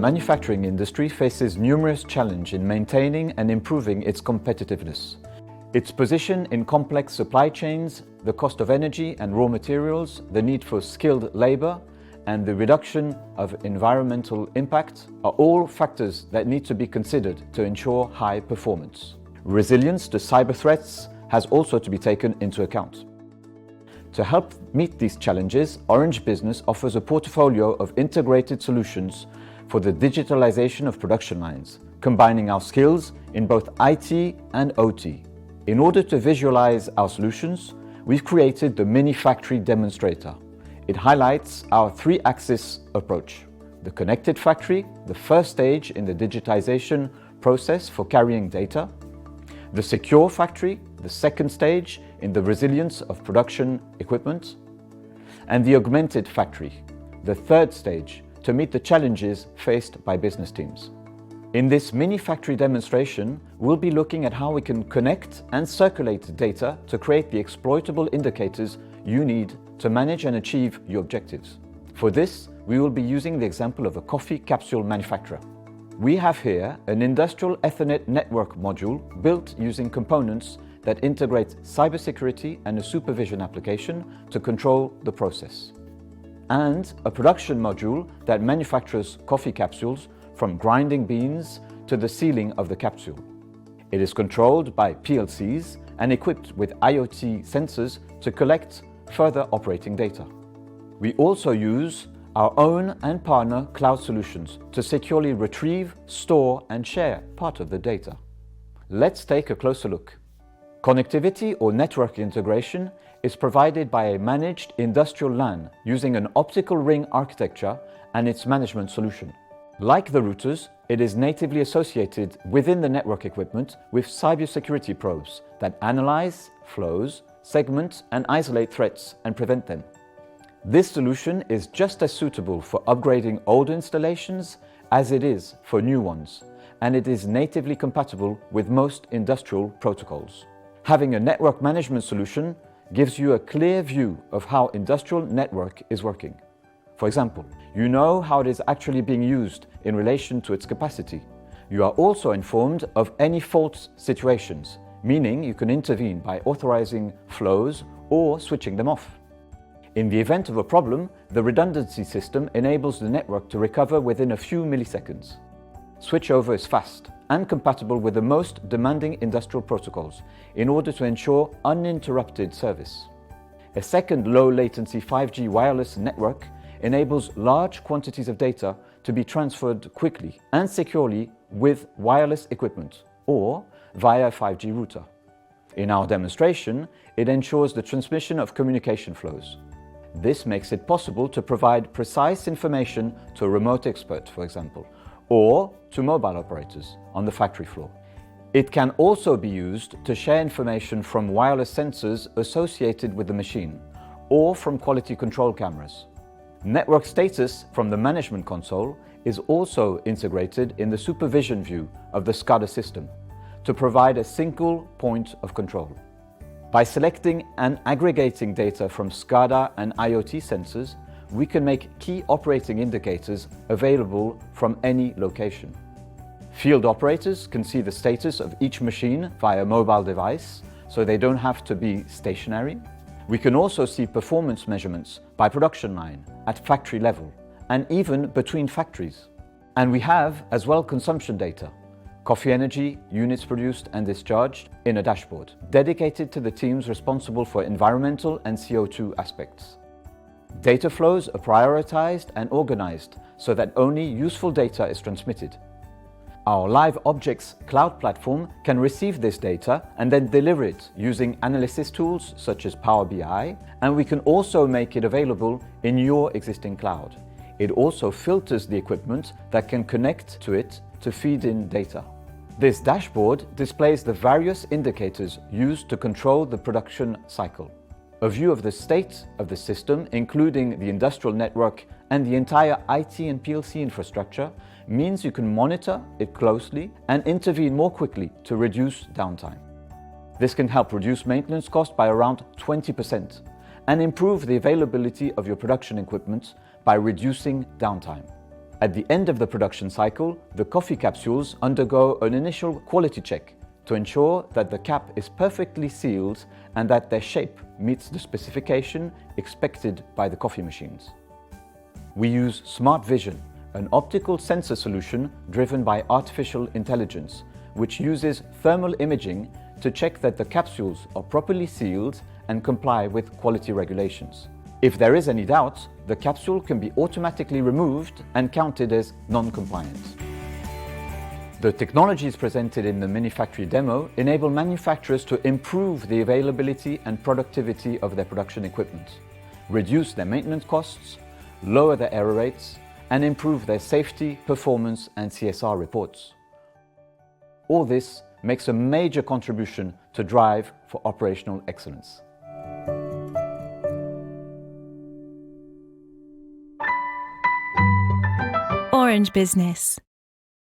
manufacturing industry faces numerous challenges in maintaining and improving its competitiveness. Its position in complex supply chains, the cost of energy and raw materials, the need for skilled labor, and the reduction of environmental impact are all factors that need to be considered to ensure high performance. Resilience to cyber threats has also to be taken into account. To help meet these challenges, Orange Business offers a portfolio of integrated solutions for the digitalization of production lines, combining our skills in both IT and OT. In order to visualize our solutions, we've created the Mini Factory Demonstrator. It highlights our three-axis approach. The connected factory, the first stage in the digitization process for carrying data. The secure factory, the second stage in the resilience of production equipment. And the augmented factory, the third stage to meet the challenges faced by business teams. In this mini factory demonstration, we'll be looking at how we can connect and circulate data to create the exploitable indicators you need to manage and achieve your objectives. For this, we will be using the example of a coffee capsule manufacturer. We have here an industrial Ethernet network module built using components that integrate cybersecurity and a supervision application to control the process. And a production module that manufactures coffee capsules from grinding beans to the sealing of the capsule. It is controlled by PLCs and equipped with IoT sensors to collect further operating data. We also use our own and partner cloud solutions to securely retrieve, store and share part of the data. Let's take a closer look. Connectivity or network integration is provided by a managed industrial LAN using an optical ring architecture and its management solution. Like the routers, it is natively associated within the network equipment with cybersecurity probes that analyze flows, segment and isolate threats and prevent them. This solution is just as suitable for upgrading old installations as it is for new ones, and it is natively compatible with most industrial protocols. Having a network management solution gives you a clear view of how industrial network is working. For example, you know how it is actually being used in relation to its capacity. You are also informed of any fault situations, meaning you can intervene by authorizing flows or switching them off. In the event of a problem, the redundancy system enables the network to recover within a few milliseconds. Switchover is fast and compatible with the most demanding industrial protocols in order to ensure uninterrupted service. A second low-latency 5G wireless network enables large quantities of data to be transferred quickly and securely with wireless equipment or via a 5G router. In our demonstration, it ensures the transmission of communication flows. This makes it possible to provide precise information to a remote expert, for example, or to mobile operators on the factory floor. It can also be used to share information from wireless sensors associated with the machine or from quality control cameras. Network status from the management console is also integrated in the supervision view of the SCADA system to provide a single point of control. By selecting and aggregating data from SCADA and IoT sensors, we can make key operating indicators available from any location. Field operators can see the status of each machine via mobile device, so they don't have to be stationary. We can also see performance measurements by production line, at factory level, and even between factories. And we have as well consumption data, coffee energy, units produced and discharged in a dashboard, dedicated to the teams responsible for environmental and CO2 aspects. Data flows are prioritized and organized so that only useful data is transmitted. Our Live Objects cloud platform can receive this data and then deliver it using analysis tools such as Power BI, and we can also make it available in your existing cloud. It also filters the equipment that can connect to it to feed in data. This dashboard displays the various indicators used to control the production cycle. A view of the state of the system, including the industrial network and the entire IT and PLC infrastructure, means you can monitor it closely and intervene more quickly to reduce downtime. This can help reduce maintenance costs by around 20% and improve the availability of your production equipment by reducing downtime. At the end of the production cycle, the coffee capsules undergo an initial quality check to ensure that the cap is perfectly sealed and that their shape meets the specification expected by the coffee machines. We use Smart Vision, an optical sensor solution driven by artificial intelligence, which uses thermal imaging to check that the capsules are properly sealed and comply with quality regulations. If there is any doubt, the capsule can be automatically removed and counted as non-compliant. The technologies presented in the Minifactory demo enable manufacturers to improve the availability and productivity of their production equipment, reduce their maintenance costs, lower their error rates, and improve their safety, performance, and CSR reports. All this makes a major contribution to drive for operational excellence. Orange Business.